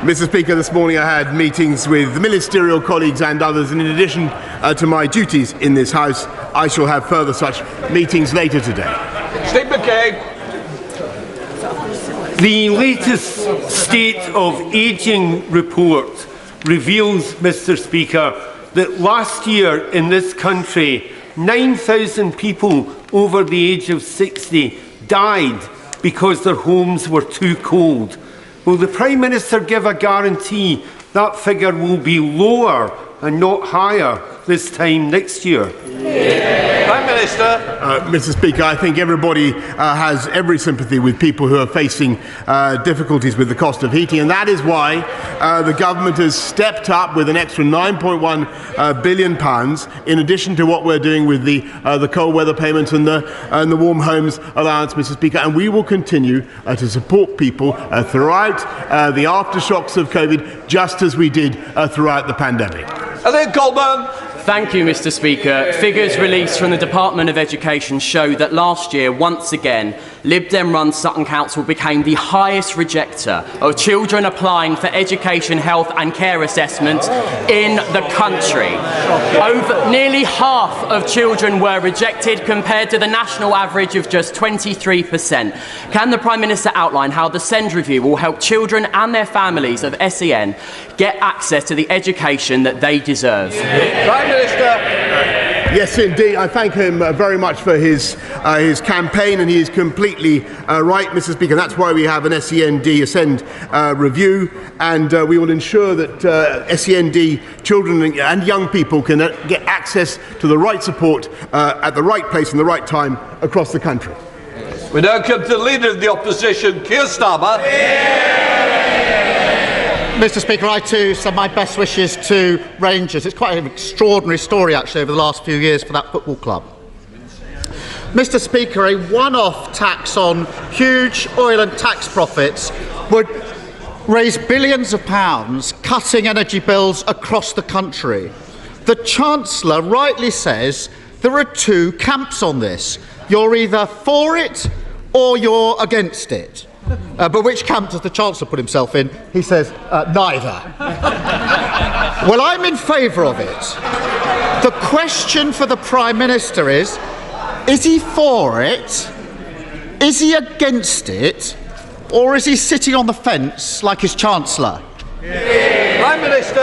Mr. Speaker, this morning I had meetings with the ministerial colleagues and others, and in addition to my duties in this House, I shall have further such meetings later today. Steve McKay. The latest State of Ageing report reveals, Mr. Speaker, that last year in this country, 9,000 people over the age of 60 died because their homes were too cold. Will the Prime Minister give a guarantee that figure will be lower and not higher this time next year? Prime Minister. Mr. Speaker, I think everybody has every sympathy with people who are facing difficulties with the cost of heating, and that is why the government has stepped up with an extra £9.1 billion, in addition to what we're doing with the cold weather payments and the warm homes allowance, Mr. Speaker, and we will continue to support people throughout the aftershocks of COVID, just as we did throughout the pandemic. And then Goldman. Thank you, Mr. Speaker. Figures released from the Department of Education show that last year, once again, Lib Dem-run Sutton Council became the highest rejecter of children applying for education, health and care assessments in the country. Nearly half of children were rejected compared to the national average of just 23%. Can the Prime Minister outline how the SEND review will help children and their families of SEN get access to the education that they deserve? Prime Minister. Yes, indeed. I thank him very much for his campaign, and he is completely right, Mr. Speaker. That's why we have an SEND review, and we will ensure that SEND children and young people can get access to the right support at the right place and the right time across the country. We now come to the Leader of the Opposition, Keir Starmer. Mr. Speaker, I too send my best wishes to Rangers. It's quite an extraordinary story, actually, over the last few years for that football club. Mr. Speaker, a one-off tax on huge oil and tax profits would raise billions of pounds, cutting energy bills across the country. The Chancellor rightly says there are two camps on this. You're either for it or you're against it. But which camp does the Chancellor put himself in? He says, neither. Well, I'm in favour of it. The question for the Prime Minister is he for it? Is he against it? Or is he sitting on the fence like his Chancellor? Prime Minister.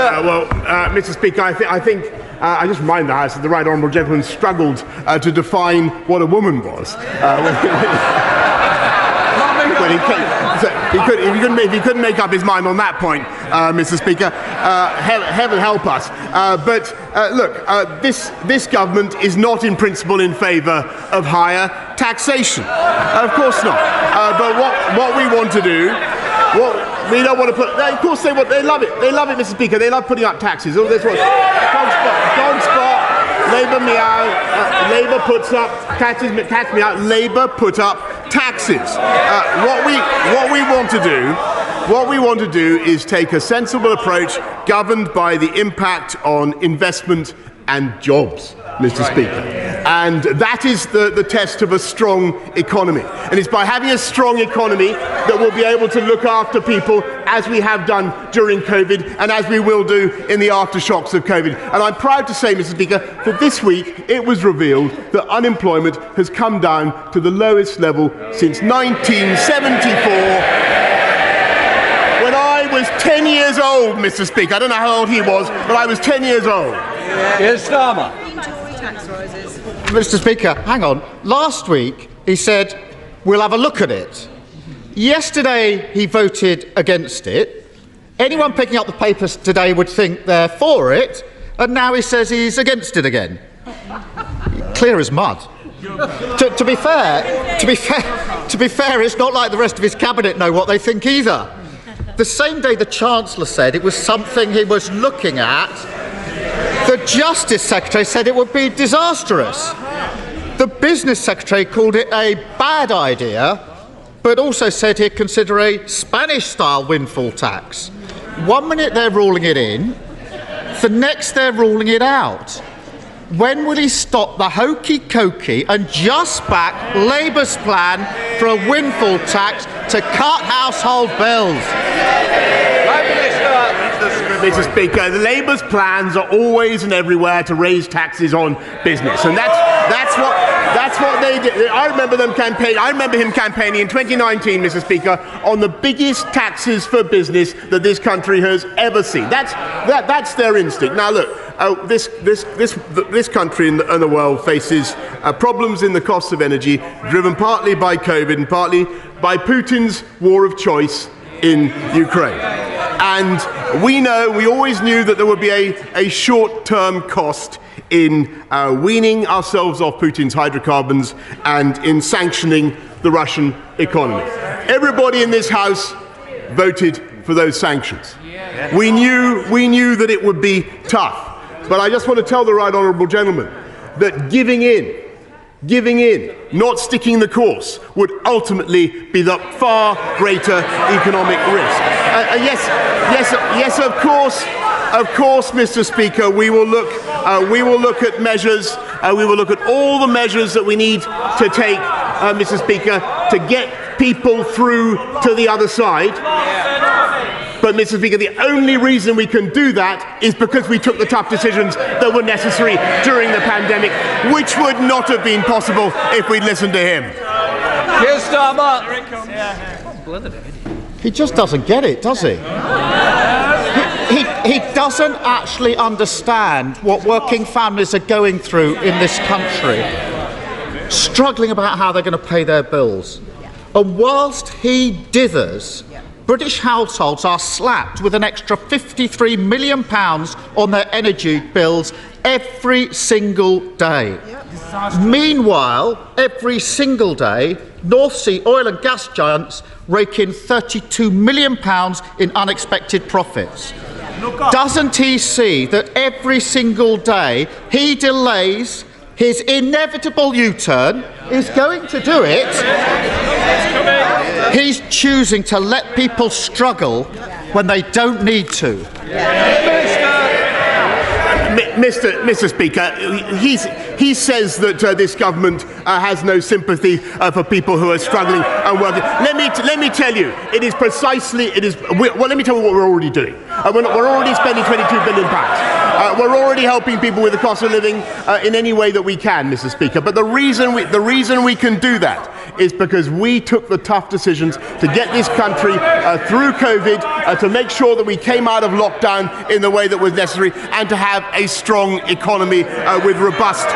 Mr. Speaker, I think I just remind the House that the Right Honourable Gentleman struggled to define what a woman was. He couldn't make up his mind on that point, Mr. Speaker. Heaven help us. But look, this government is not in principle in favour of higher taxation. Of course not. But what we want to do, we don't want to put. Of course they love it. They love it, Mr. Speaker. They love putting up taxes. All this was dog spot. Labour meow. Labour puts up taxes. Cats meow. Labour put up taxes. What we want to do is take a sensible approach governed by the impact on investment and jobs, Mr. Speaker. And that is the test of a strong economy. And it's by having a strong economy that we'll be able to look after people as we have done during COVID and as we will do in the aftershocks of COVID. And I'm proud to say, Mr. Speaker, that this week it was revealed that unemployment has come down to the lowest level since 1974. When I was 10 years old, Mr. Speaker. I don't know how old he was, but I was 10 years old. Keir Starmer. Mr. Speaker, hang on. Last week he said, we'll have a look at it. Yesterday he voted against it. Anyone picking up the papers today would think they're for it, and now he says he's against it again. Clear as mud. To be fair, it's not like the rest of his cabinet know what they think either. The same day the Chancellor said it was something he was looking at, the Justice Secretary said it would be disastrous. The Business Secretary called it a bad idea, but also said he'd consider a Spanish-style windfall tax. 1 minute they're ruling it in, the next they're ruling it out. When will he stop the hokey-cokey and just back Labour's plan for a windfall tax to cut household bills? Prime Minister. Mr. Speaker, Labour's plans are always and everywhere to raise taxes on business, and that's what they did. I remember him campaigning in 2019, Mr. Speaker, on the biggest taxes for business that this country has ever seen. That's their instinct. Now, look. This country and the world faces problems in the cost of energy, driven partly by COVID and partly by Putin's war of choice in Ukraine. And we always knew that there would be a short-term cost in weaning ourselves off Putin's hydrocarbons and in sanctioning the Russian economy. Everybody in this House voted for those sanctions. We knew that it would be tough. But I just want to tell the right honourable gentleman that giving in, not sticking the course, would ultimately be the far greater economic risk. Yes, of course, Mr. Speaker, we will look at measures. We will look at all the measures that we need to take, Mr. Speaker, to get people through to the other side. But, Mr. Speaker, the only reason we can do that is because we took the tough decisions that were necessary during the pandemic, which would not have been possible if we'd listened to him. Keir Starmer. He just doesn't get it, does he? He doesn't actually understand what working families are going through in this country, struggling about how they're going to pay their bills. And whilst he dithers, British households are slapped with an extra £53 million on their energy bills every single day. Meanwhile, every single day, North Sea oil and gas giants rake in £32 million in unexpected profits. Doesn't he see that every single day he delays his inevitable U-turn, is going to do it? He's choosing to let people struggle when they don't need to. Mr. Speaker, he says that this government has no sympathy for people who are struggling and working. Let me tell you, it is precisely. Well, let me tell you what we're already doing. We're already spending £22 billion. We're already helping people with the cost of living in any way that we can, Mr. Speaker. But the reason we can do that is because we took the tough decisions to get this country through COVID, to make sure that we came out of lockdown in the way that was necessary, and to have a strong economy with robust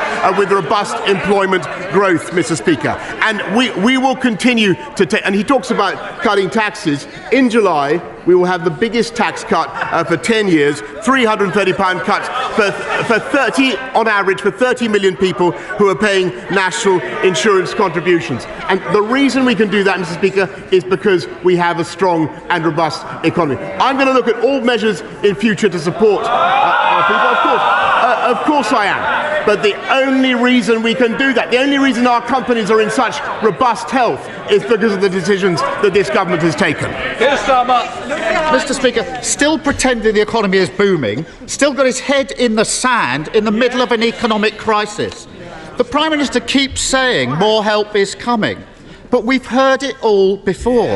employment growth, Mr. Speaker. And we will continue to take. And he talks about cutting taxes. In July, we will have the biggest tax cut for 10 years, £330 cuts for 30, on average, for 30 million people who are paying national insurance contributions. And the reason we can do that, Mr. Speaker, is because we have a strong and robust economy. I'm going to look at all measures in future to support our people, of course I am. But the only reason we can do that, the only reason our companies are in such robust health, is because of the decisions that this government has taken. Mr. Speaker, still pretending the economy is booming, still got his head in the sand in the middle of an economic crisis. The Prime Minister keeps saying more help is coming, but we've heard it all before.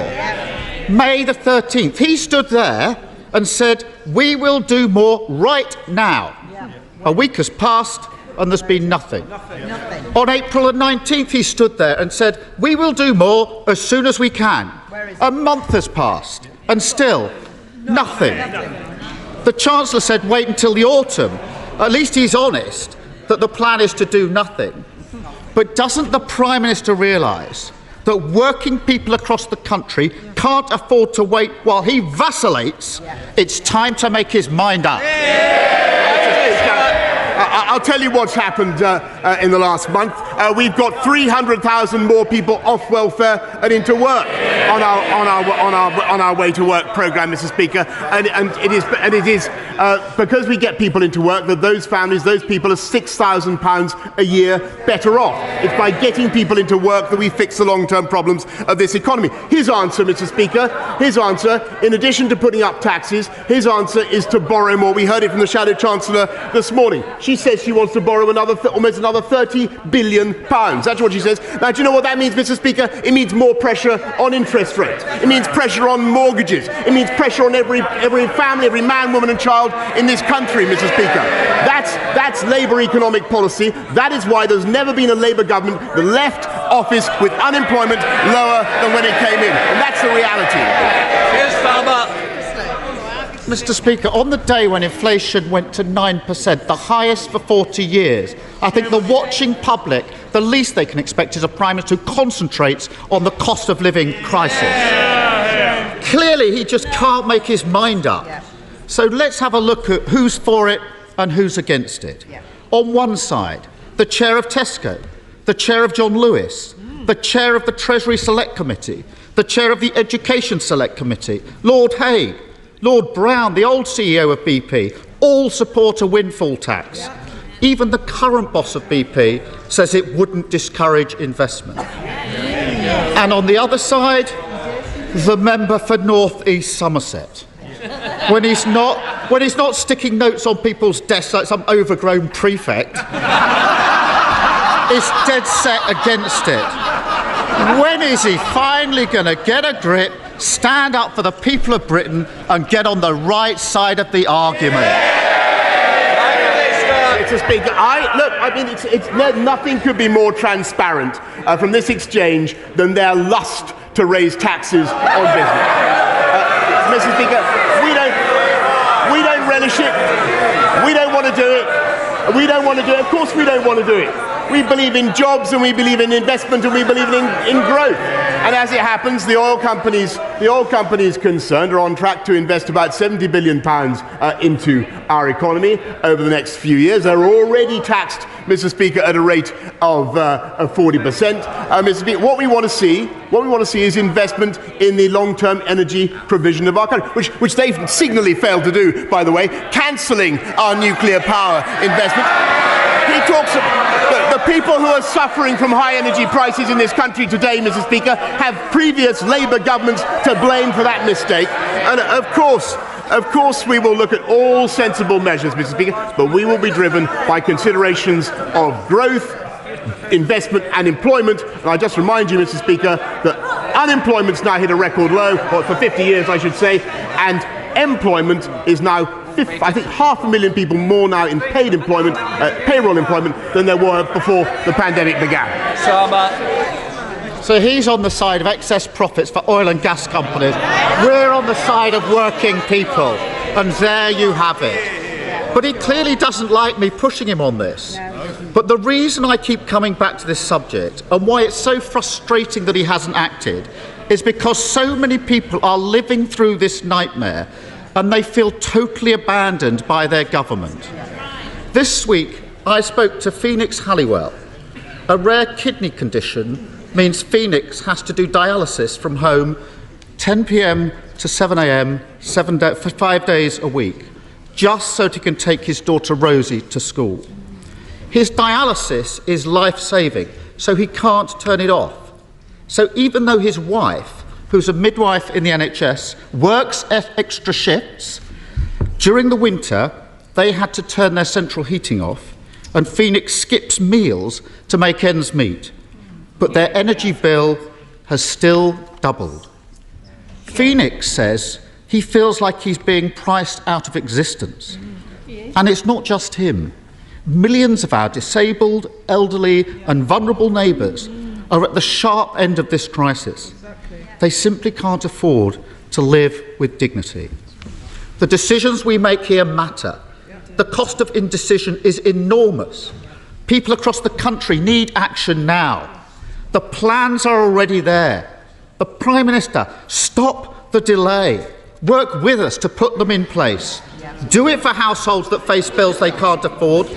May the 13th, he stood there and said, we will do more right now. A week has passed and there's been nothing. On April the 19th, he stood there and said, we will do more as soon as we can. A month has passed and still nothing. The Chancellor said, wait until the autumn. At least he's honest that the plan is to do nothing. But doesn't the Prime Minister realise that working people across the country can't afford to wait while he vacillates? It's time to make his mind up. I'll tell you what's happened in the last month. We've got 300,000 more people off welfare and into work on our way to work programme, Mr. Speaker. And it is because we get people into work that those families, those people are £6,000 a year better off. It's by getting people into work that we fix the long-term problems of this economy. His answer, Mr. Speaker, in addition to putting up taxes, his answer is to borrow more. We heard it from the Shadow Chancellor this morning. She says she wants to borrow almost another £30 billion billion. That's what she says. Now, do you know what that means, Mr. Speaker? It means more pressure on interest rates. It means pressure on mortgages. It means pressure on every family, every man, woman and child in this country, Mr. Speaker. That's Labour economic policy. That is why there's never been a Labour government that left office with unemployment lower than when it came in. And that's the reality. Keir Starmer. Mr. Speaker, on the day when inflation went to 9%, the highest for 40 years, I think the watching public, the least they can expect is a Prime Minister who concentrates on the cost of living crisis. Clearly, he just can't make his mind up. So let's have a look at who's for it and who's against it. On one side, the chair of Tesco, the chair of John Lewis, the chair of the Treasury Select Committee, the chair of the Education Select Committee, Lord Hague, Lord Brown, the old CEO of BP, all support a windfall tax. Even the current boss of BP says it wouldn't discourage investment. And on the other side, the member for North East Somerset. When he's not sticking notes on people's desks like some overgrown prefect, is dead set against it. When is he finally going to get a grip, stand up for the people of Britain and get on the right side of the argument? Mr. Speaker, nothing could be more transparent from this exchange than their lust to raise taxes on business. Mr. Speaker, we don't relish it. We don't want to do it. We don't want to do it. Of course we don't want to do it. We believe in jobs and we believe in investment and we believe in growth. And as it happens, the oil companies concerned are on track to invest about £70 billion into our economy over the next few years. They're already taxed, Mr. Speaker, at a rate of 40%. Mr. Speaker, what we want to see is investment in the long-term energy provision of our country, which they've signally failed to do, by the way, cancelling our nuclear power investment. He talks about the people who are suffering from high energy prices in this country today, Mr. Speaker, have previous Labour governments to blame for that mistake. And of course, we will look at all sensible measures, Mr. Speaker, but we will be driven by considerations of growth, investment and employment. And I just remind you, Mr. Speaker, that unemployment's now hit a record low, or for 50 years, I should say, and employment is now, I think, 500,000 people more now in paid employment, payroll employment, than there were before the pandemic began. So he's on the side of excess profits for oil and gas companies. We're on the side of working people. And there you have it. But he clearly doesn't like me pushing him on this. But the reason I keep coming back to this subject and why it's so frustrating that he hasn't acted is because so many people are living through this nightmare and they feel totally abandoned by their government. This week, I spoke to Phoenix Halliwell. A rare kidney condition means Phoenix has to do dialysis from home 10 p.m. to 7 a.m. 5 days a week, just so he can take his daughter Rosie to school. His dialysis is life-saving, so he can't turn it off. So even though his wife, who's a midwife in the NHS, works extra shifts, during the winter they had to turn their central heating off, and Phoenix skips meals to make ends meet. But their energy bill has still doubled. Phoenix says he feels like he's being priced out of existence. And it's not just him. Millions of our disabled, elderly and vulnerable neighbours are at the sharp end of this crisis. They simply can't afford to live with dignity. The decisions we make here matter. The cost of indecision is enormous. People across the country need action now. The plans are already there. The Prime Minister, stop the delay. Work with us to put them in place. Do it for households that face bills they can't afford.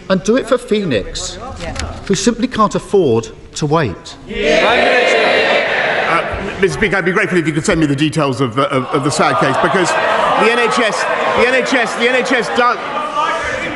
And do it for Phoenix, who simply can't afford to wait. Mr. Speaker, I'd be grateful if you could send me the details of the sad case, because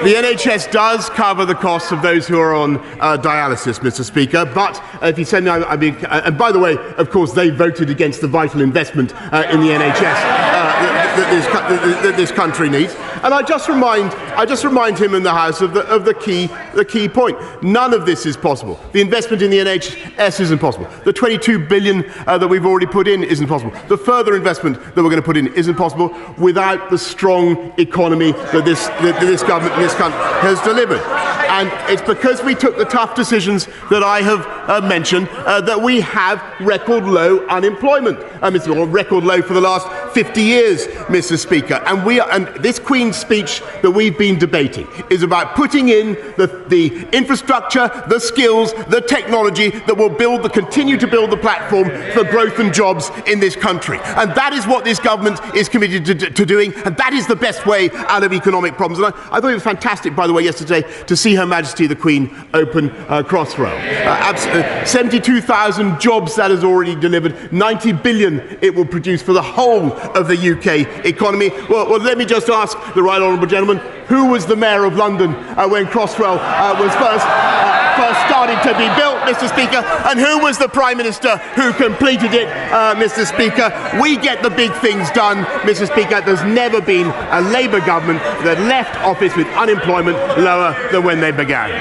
the NHS does cover the costs of those who are on dialysis, Mr. Speaker. But if you send me, and by the way, of course, they voted against the vital investment in the NHS. that this country needs. And I just remind him in the House of the key point. None of this is possible. The investment in the NHS isn't possible. The 22 billion that we've already put in isn't possible. The further investment that we're going to put in isn't possible without the strong economy that this government in this country has delivered. And it's because we took the tough decisions that I have mentioned that we have record low unemployment. It's record low for the last 50 years, Mr. Speaker. And this Queen's speech that we've been debating is about putting in the infrastructure, the skills, the technology that will continue to build the platform for growth and jobs in this country. And that is what this government is committed to doing, and that is the best way out of economic problems. And I thought it was fantastic, by the way, yesterday to see Her Majesty the Queen open Crossrail. 72,000 jobs that has already delivered, 90 billion it will produce for the whole of the UK economy. Well, let me just ask the right honourable gentleman, who was the Mayor of London when Crossrail was first started to be built, Mr. Speaker, and who was the Prime Minister who completed it, Mr. Speaker? We get the big things done, Mr. Speaker. There's never been a Labour government that left office with unemployment lower than when they began.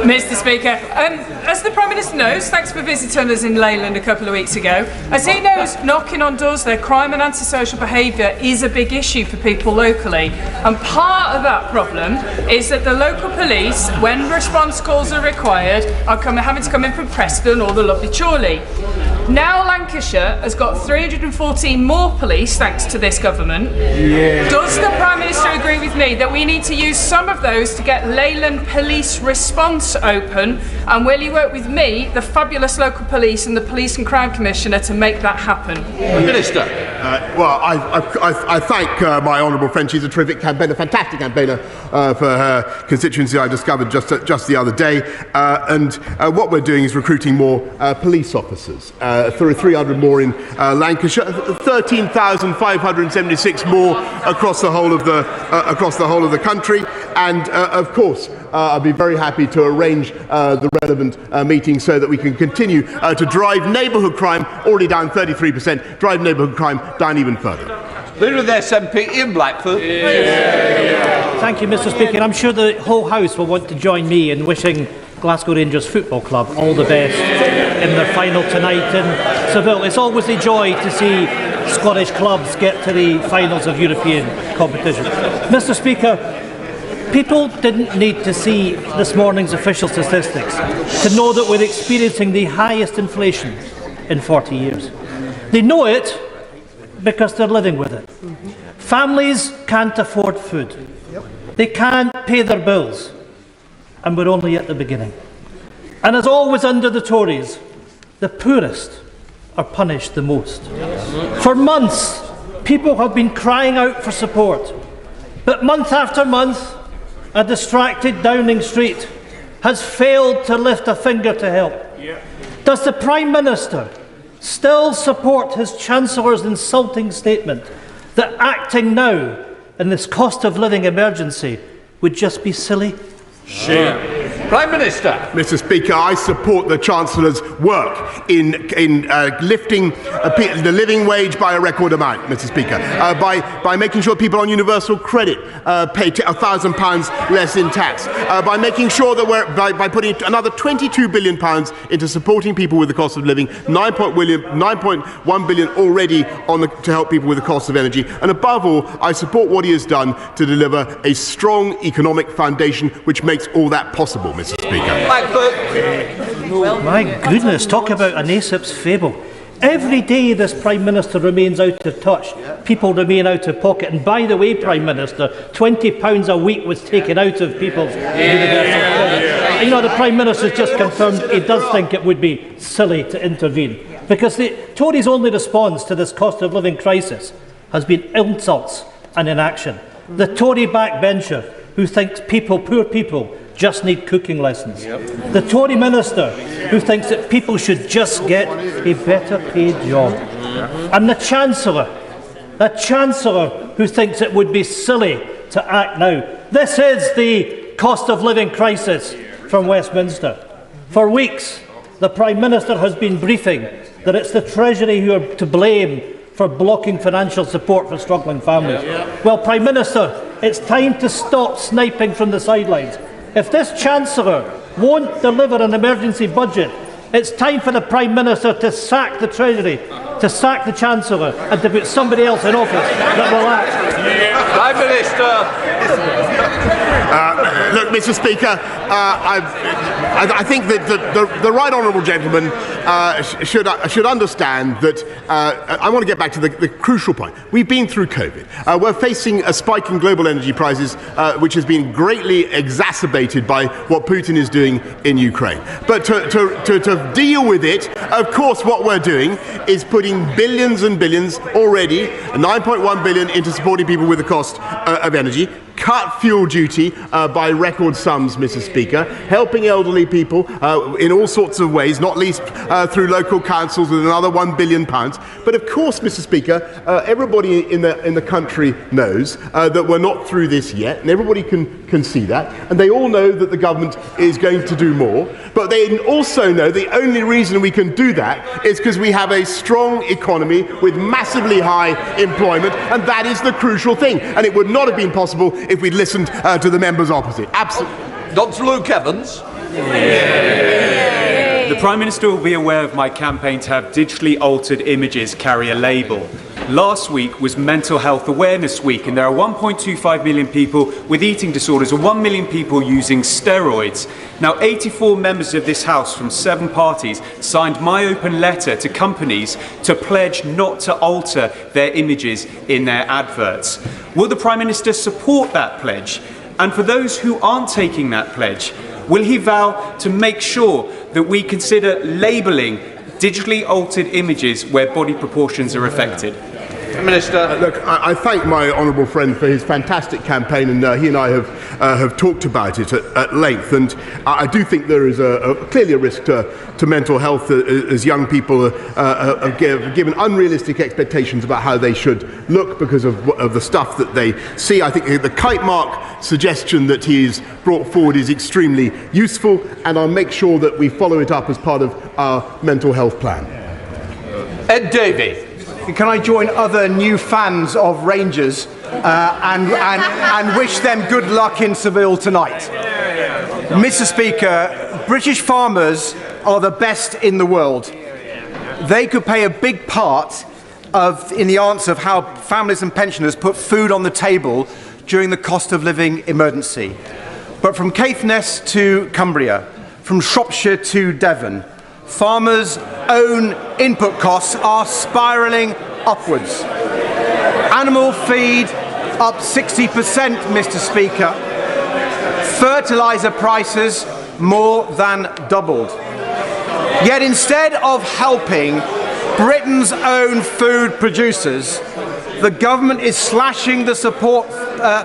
Mr. Speaker, as the Prime Minister knows, thanks for visiting us in Leyland a couple of weeks ago, as he knows, knocking on doors, their crime and antisocial behaviour is a big issue for people locally. And part of that problem is that the local police, when response calls are required, are having to come in from Preston or the lovely Chorley. Now Lancashire has got 314 more police thanks to this government. Yeah. Does the Prime Minister agree with me that we need to use some of those to get Leyland Police Response open, and will he work with me, the fabulous local police and the Police and Crime Commissioner to make that happen? Minister. Well, I thank my honourable friend. She's a terrific campaigner, a fantastic campaigner for her constituency. I discovered just the other day. And what we're doing is recruiting more police officers. 300 more in Lancashire, 13,576 more across the whole of the country. And of course, I'll be very happy to arrange the relevant meetings so that we can continue to drive neighbourhood crime, already down 33%, drive neighbourhood crime down even further. Leader of the SNP in Blackpool. Thank you, Mr. Speaker. I'm sure the whole House will want to join me in wishing Glasgow Rangers Football Club all the best in their final tonight in Seville. It's always a joy to see Scottish clubs get to the finals of European competition. Mr. Speaker, people didn't need to see this morning's official statistics to know that we're experiencing the highest inflation in 40 years. They know it because they're living with it. Families can't afford food. They can't pay their bills. And we're only at the beginning. And as always under the Tories, the poorest are punished the most. For months, people have been crying out for support. But month after month, a distracted Downing Street has failed to lift a finger to help. Does the Prime Minister still support his Chancellor's insulting statement that acting now in this cost of living emergency would just be silly? Sure. Prime Minister. Mr. Speaker, I support the Chancellor's work in lifting the living wage by a record amount, Mr. Speaker, by making sure people on universal credit pay £1,000 less in tax, by making sure that by putting another £22 billion into supporting people with the cost of living, 9.1 billion already to help people with the cost of energy, and above all, I support what he has done to deliver a strong economic foundation which makes all that possible, Mr. Speaker. My goodness, talk about an Aesop's fable. Every day this Prime Minister remains out of touch, people remain out of pocket. And by the way, Prime Minister, £20 a week was taken out of people's universal credit. You know, the Prime Minister's just confirmed he does think it would be silly to intervene. Because the Tories' only response to this cost of living crisis has been insults and inaction. The Tory backbencher who thinks poor people, just need cooking lessons. The Tory Minister who thinks that people should just get a better paid job. And the Chancellor who thinks it would be silly to act now. This is the cost of living crisis from Westminster. For weeks, the Prime Minister has been briefing that it's the Treasury who are to blame for blocking financial support for struggling families. Well, Prime Minister, it's time to stop sniping from the sidelines. If this Chancellor won't deliver an emergency budget, it's time for the Prime Minister to sack the Treasury, to sack the Chancellor, and to put somebody else in office that will act. Prime Minister. Look, Mr. Speaker, I think that the right honourable gentleman should understand that I want to get back to the crucial point. We've been through COVID. We're facing a spike in global energy prices, which has been greatly exacerbated by what Putin is doing in Ukraine. But to deal with it, of course, what we're doing is putting billions and billions already, 9.1 billion, into supporting people with the cost of energy. Cut fuel duty by record sums, Mr. Speaker, helping elderly people in all sorts of ways, not least through local councils with another £1 billion. But of course, Mr. Speaker, everybody in the country knows that we're not through this yet, and everybody can see that, and they all know that the government is going to do more. But they also know the only reason we can do that is because we have a strong economy with massively high employment, and that is the crucial thing. And it would not have been possible if we'd listened to the members opposite. Absolutely. Dr. Luke Evans. The Prime Minister will be aware of my campaign to have digitally altered images carry a label. Last week was Mental Health Awareness Week, and there are 1.25 million people with eating disorders and 1 million people using steroids. Now, 84 members of this House from 7 parties signed my open letter to companies to pledge not to alter their images in their adverts. Will the Prime Minister support that pledge? And for those who aren't taking that pledge, will he vow to make sure that we consider labelling digitally altered images where body proportions are affected? Minister. Look, I thank my honourable friend for his fantastic campaign, and he and I have talked about it at length. And I do think there is clearly a risk to mental health as young people are given unrealistic expectations about how they should look because of the stuff that they see. I think the kite mark suggestion that he's brought forward is extremely useful, and I'll make sure that we follow it up as part of our mental health plan. Ed Davey. Can I join other new fans of Rangers and wish them good luck in Seville tonight? Mr. Speaker, British farmers are the best in the world. They could play a big part in the answer of how families and pensioners put food on the table during the cost of living emergency. But from Caithness to Cumbria, from Shropshire to Devon, farmers' own input costs are spiralling upwards. Animal feed up 60%, Mr. Speaker. Fertiliser prices more than doubled. Yet instead of helping Britain's own food producers, the government is slashing the support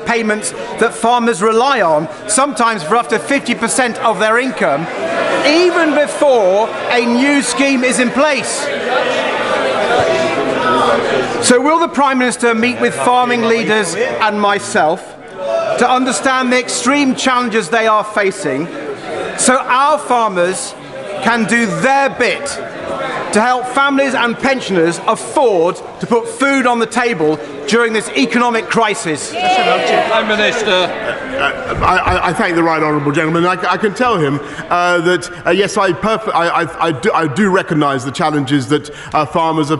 payments that farmers rely on, sometimes for up to 50% of their income, even before a new scheme is in place. So will the Prime Minister meet with farming leaders and myself to understand the extreme challenges they are facing, so our farmers can do their bit to help families and pensioners afford to put food on the table during this economic crisis? Prime Minister. I thank the right honourable gentleman. I can tell him that yes, I do recognise the challenges that farmers are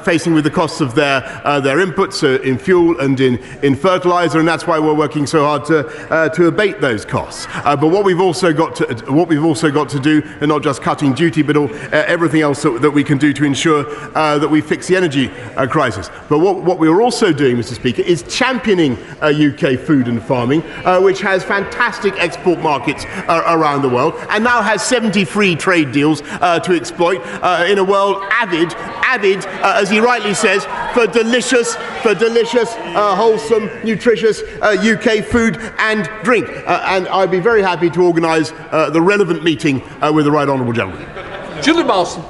facing with the costs of their inputs in fuel and in fertiliser, and that's why we're working so hard to abate those costs. But what we've also got to do, and not just cutting duty, but everything else that we can do to ensure that we fix the energy crisis. But what we're also doing, Mr. Speaker, is championing UK food and farming, which has fantastic export markets around the world, and now has 70 free trade deals to exploit in a world avid, as he rightly says, for delicious, wholesome, nutritious UK food and drink. And I'd be very happy to organise the relevant meeting with the right honourable gentleman. Julie Marston.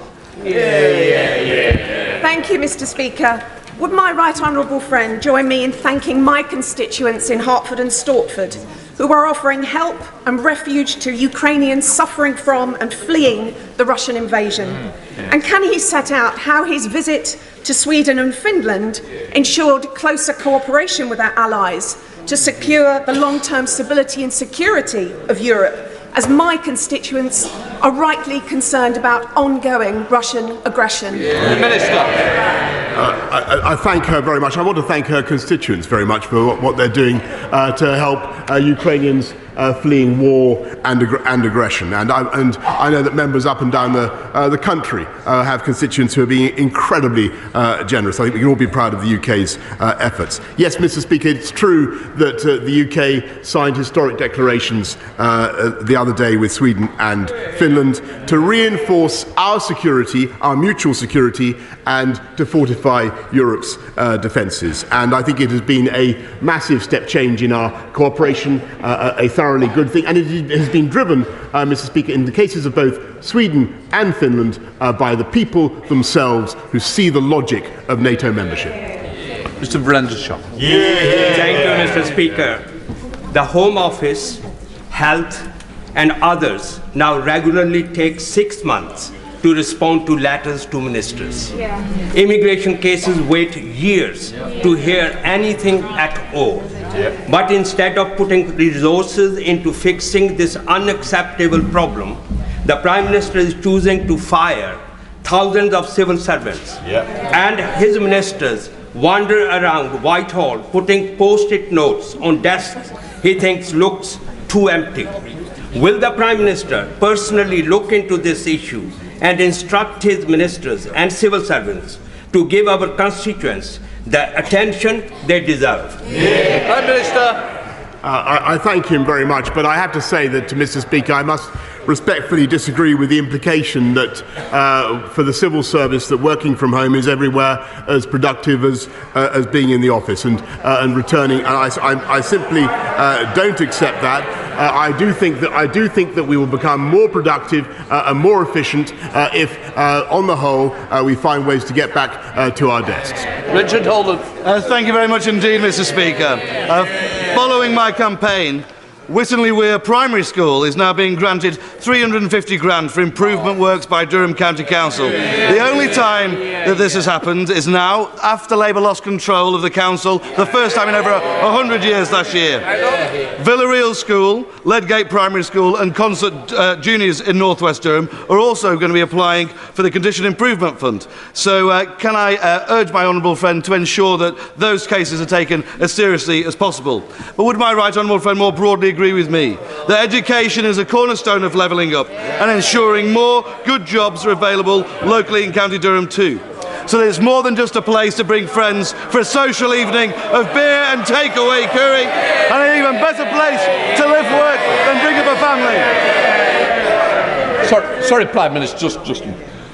Thank you, Mr. Speaker. Would my right honourable friend join me in thanking my constituents in Hertford and Stortford who are offering help and refuge to Ukrainians suffering from and fleeing the Russian invasion? And can he set out how his visit to Sweden and Finland ensured closer cooperation with our allies to secure the long-term stability and security of Europe, as my constituents are rightly concerned about ongoing Russian aggression? Minister. I thank her very much. I want to thank her constituents very much for what they're doing to help Ukrainians fleeing war and aggression. And I know that members up and down the country have constituents who are being incredibly generous. I think we can all be proud of the UK's efforts. Yes, Mr. Speaker, it's true that the UK signed historic declarations the other day with Sweden and Finland to reinforce our security, our mutual security, and to fortify Europe's defences. And I think it has been a massive step change in our cooperation, a thoroughly good thing, and it has been driven, Mr. Speaker, in the cases of both Sweden and Finland by the people themselves who see the logic of NATO membership. Mr. Brendershaw. Thank you, Mr. Speaker. The Home Office, Health and others now regularly take 6 months to respond to letters to ministers. Immigration cases wait years to hear anything at all. But instead of putting resources into fixing this unacceptable problem, the Prime Minister is choosing to fire thousands of civil servants. And his ministers wander around Whitehall putting post-it notes on desks he thinks looks too empty. Will the Prime Minister personally look into this issue and instruct his ministers and civil servants to give our constituents the attention they deserve? Prime Minister. I thank him very much, but I have to say that, Mr. Speaker, I must respectfully disagree with the implication that for the civil service that working from home is everywhere as productive as being in the office and returning. And I simply don't accept that. I do think that we will become more productive and more efficient if, on the whole, we find ways to get back to our desks. Richard Holden. Thank you very much indeed, Mr. Speaker. Following my campaign, Wittenley Weir Primary School is now being granted 350 grand for improvement works by Durham County Council. The only time that this has happened is now, after Labour lost control of the council, the first time in over 100 years last year. Villarreal School, Ledgate Primary School and Concert Juniors in North West Durham are also going to be applying for the Condition Improvement Fund. So can I urge my honourable friend to ensure that those cases are taken as seriously as possible? But would my right honourable friend more broadly agree with me that education is a cornerstone of levelling up and ensuring more good jobs are available locally in County Durham too? So that it's more than just a place to bring friends for a social evening of beer and takeaway curry, and an even better place to live, work and bring up a family. Sorry, Prime Minister, just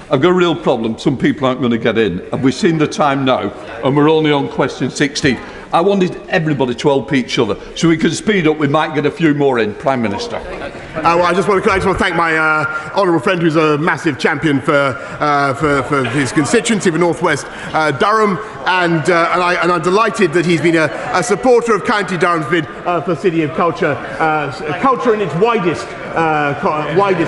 I've got a real problem. Some people aren't going to get in, and we've seen the time now, and we're only on question 16. I wanted everybody to help each other, so we could speed up. We might get a few more in, Prime Minister. Well, I just want to thank my honourable friend, who's a massive champion for his constituency of North West Durham, and I'm delighted that he's been a supporter of County Durham's bid for City of Culture, culture in its widest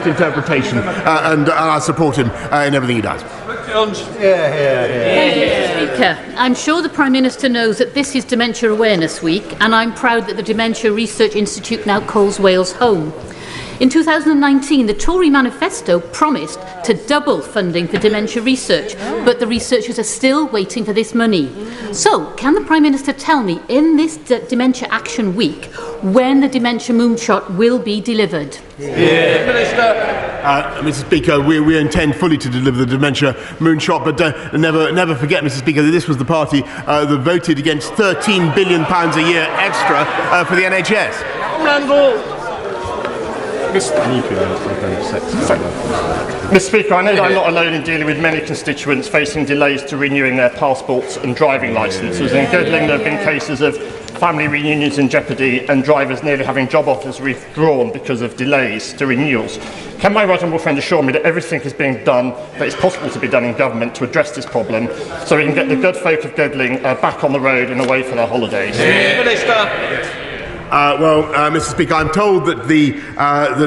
interpretation, and I support him in everything he does. Thank you, Mr. Speaker. I'm sure the Prime Minister knows that this is Dementia Awareness Week, and I'm proud that the Dementia Research Institute now calls Wales home. In 2019, the Tory manifesto promised to double funding for dementia research, but the researchers are still waiting for this money. So, can the Prime Minister tell me, in this Dementia Action Week, when the Dementia Moonshot will be delivered? Mr. Speaker, we intend fully to deliver the Dementia Moonshot, but never forget, Mr. Speaker, that this was the party that voted against £13 billion a year extra for the NHS. Mr. Speaker, I know that I'm not alone in dealing with many constituents facing delays to renewing their passports and driving licences. In Gödling, there have been cases of family reunions in jeopardy and drivers nearly having job offers withdrawn because of delays to renewals. Can my right honourable friend assure me that everything is being done that is possible to be done in government to address this problem, so we can get the good folk of Gödling back on the road and away for their holidays? Minister. Mr. Speaker, I'm told that the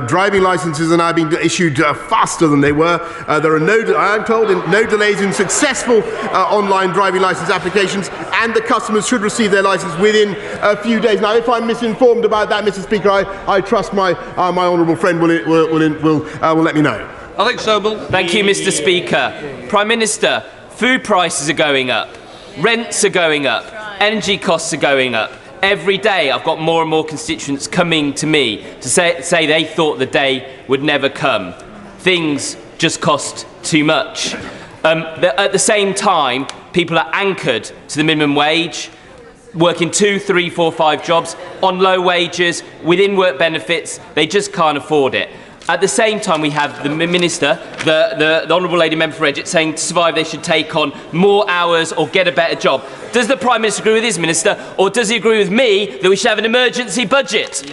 driving licences are now being issued faster than they were. There are no delays in successful online driving licence applications, and the customers should receive their licence within a few days. Now, if I'm misinformed about that, Mr. Speaker, I trust my honourable friend will let me know. Alex Sobel. Thank you, Mr. Speaker. Prime Minister, food prices are going up, rents are going up, energy costs are going up. Every day I've got more and more constituents coming to me to say they thought the day would never come. Things just cost too much. At the same time, people are anchored to the minimum wage, working 2, 3, 4, 5 jobs on low wages, within work benefits. They just can't afford it. At the same time, we have the Minister, the Honourable Lady Member for Edgett, saying to survive they should take on more hours or get a better job. Does the Prime Minister agree with his Minister, or does he agree with me that we should have an emergency budget?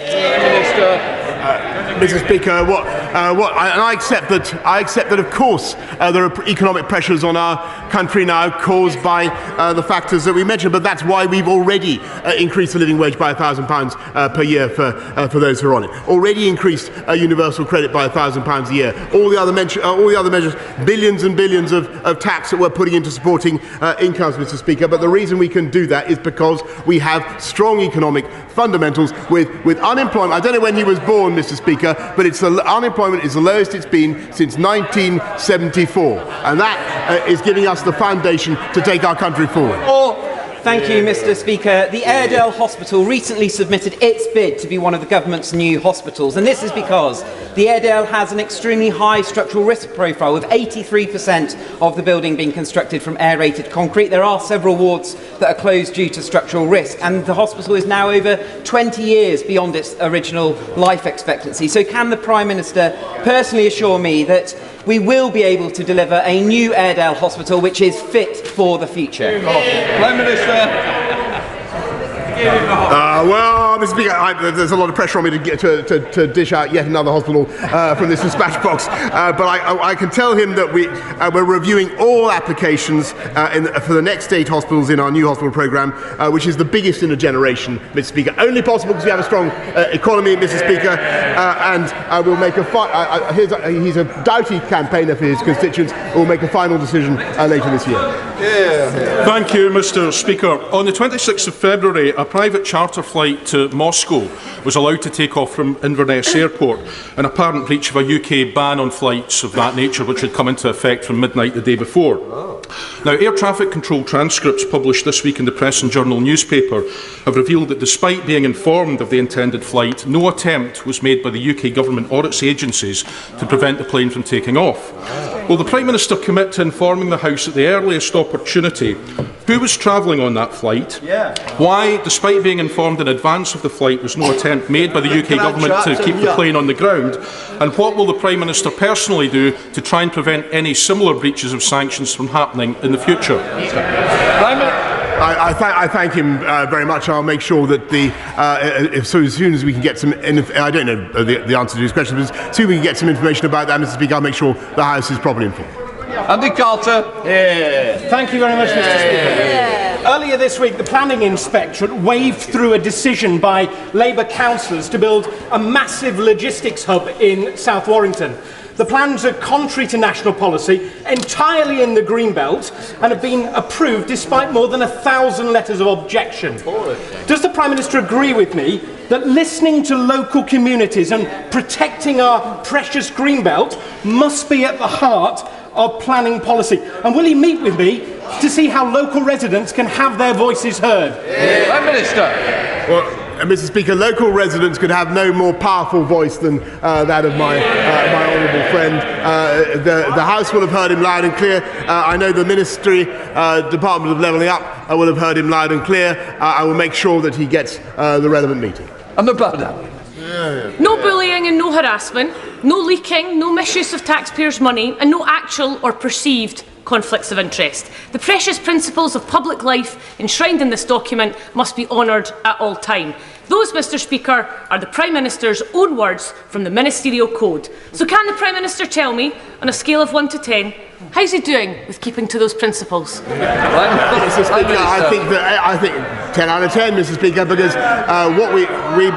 Mr. Speaker, I accept that, of course, there are economic pressures on our country now caused by the factors that we mentioned, but that's why we've already increased the living wage by £1,000 per year for those who are on it. Already increased universal credit by £1,000 a year. All the other measures, billions and billions of tax that we're putting into supporting incomes, Mr. Speaker. But the reason we can do that is because we have strong economic fundamentals with unemployment. I don't know when he was born, Mr. Speaker, but unemployment is the lowest it's been since 1974, and that is giving us the foundation to take our country forward. Thank you, Mr. Speaker. The Airedale Hospital recently submitted its bid to be one of the government's new hospitals, and this is because the Airedale has an extremely high structural risk profile, with 83% of the building being constructed from aerated concrete. There are several wards that are closed due to structural risk, and the hospital is now over 20 years beyond its original life expectancy. So can the Prime Minister personally assure me that we will be able to deliver a new Airedale Hospital which is fit for the future? Prime Minister. Mr. Speaker, there's a lot of pressure on me to dish out yet another hospital from this dispatch box, but I can tell him that we're reviewing all applications for the next 8 hospitals in our new hospital programme, which is the biggest in a generation, Mr. Speaker. Only possible because we have a strong economy, Mr. Speaker, and we'll make he's a doughty campaigner for his constituents. We'll make a final decision later this year. Thank you, Mr. Speaker. On the 26th of February, a private charter flight to Moscow was allowed to take off from Inverness Airport, an apparent breach of a UK ban on flights of that nature, which had come into effect from midnight the day before. Now, air traffic control transcripts published this week in the Press and Journal newspaper have revealed that despite being informed of the intended flight, no attempt was made by the UK government or its agencies to prevent the plane from taking off. Will the Prime Minister commit to informing the House at the earliest opportunity who was travelling on that flight, why, despite being informed in advance of the flight, was no attempt made by the UK government to keep the plane on the ground, and what will the Prime Minister personally do to try and prevent any similar breaches of sanctions from happening in the future? I thank him very much. I'll make sure that as soon as we can get some, I don't know the answer to his question, but as soon as we can get some information about that, Mr. Speaker, I'll make sure the House is properly informed. Andy Carter. Thank you very much, Mr. Speaker. Earlier this week, the Planning Inspectorate waved through a decision by Labour councillors to build a massive logistics hub in South Warrington. The plans are contrary to national policy, entirely in the Greenbelt, and have been approved despite more than 1,000 letters of objection. Does the Prime Minister agree with me that listening to local communities and protecting our precious Greenbelt must be at the heart of planning policy? And will he meet with me to see how local residents can have their voices heard? Prime Minister. Well, Mr. Speaker, local residents could have no more powerful voice than that of my honourable friend. The House will have heard him loud and clear. I know the Ministry, Department of Levelling Up will have heard him loud and clear. I will make sure that he gets the relevant meeting. And about that. No bullying and no harassment, no leaking, no misuse of taxpayers' money, and no actual or perceived conflicts of interest. The precious principles of public life enshrined in this document must be honoured at all time. Those, Mr Speaker, are the Prime Minister's own words from the Ministerial Code. So can the Prime Minister tell me, on a scale of 1 to 10, how's he doing with keeping to those principles? Mr Speaker, I think 10 out of 10, Mr Speaker, because what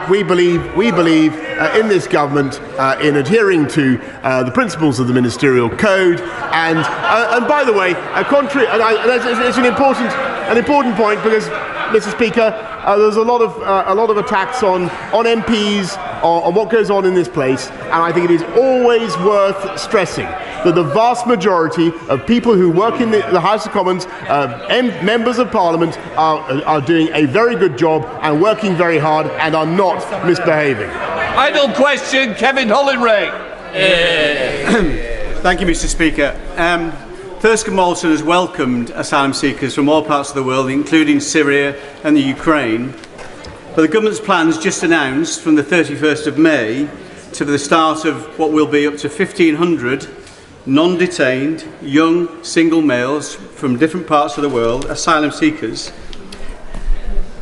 we believe in this government in adhering to the principles of the Ministerial Code, and by the way, it's an important point because, Mr Speaker, there's a lot of attacks on MPs, on what goes on in this place, and I think it is always worth stressing that the vast majority of people who work in the House of Commons, members of Parliament, are doing a very good job and working very hard and are not misbehaving. Final question, Kevin Hollinray. Thank you, Mr Speaker. Thurska Molson has welcomed asylum seekers from all parts of the world, including Syria and the Ukraine. But the government's plans just announced from the 31st of May to the start of what will be up to 1,500 non-detained young single males from different parts of the world, asylum seekers,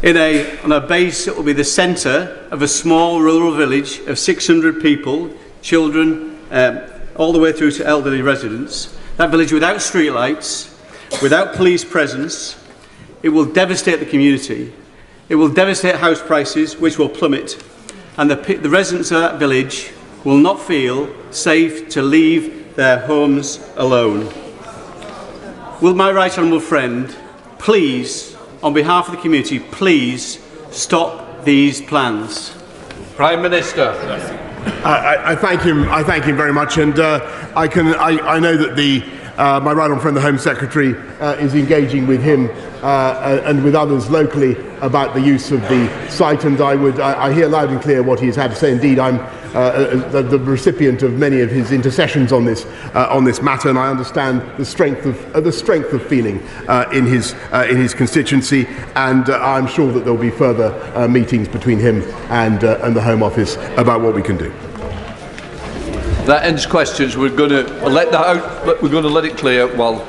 on a base that will be the centre of a small rural village of 600 people, children, all the way through to elderly residents. That village without streetlights, without police presence. It will devastate the community. It will devastate house prices, which will plummet, and the residents of that village will not feel safe to leave their homes alone. Will my right honourable friend please, on behalf of the community, please stop these plans? Prime Minister. I thank him very much, and I know that my right honourable friend, the Home Secretary, is engaging with him and with others locally about the use of the site, and I hear loud and clear what he has had to say. Indeed, I'm the recipient of many of his intercessions on this matter, and I understand the strength of feeling in his constituency, and I'm sure that there will be further meetings between him and the Home Office about what we can do. That ends questions. We're going to let it clear while.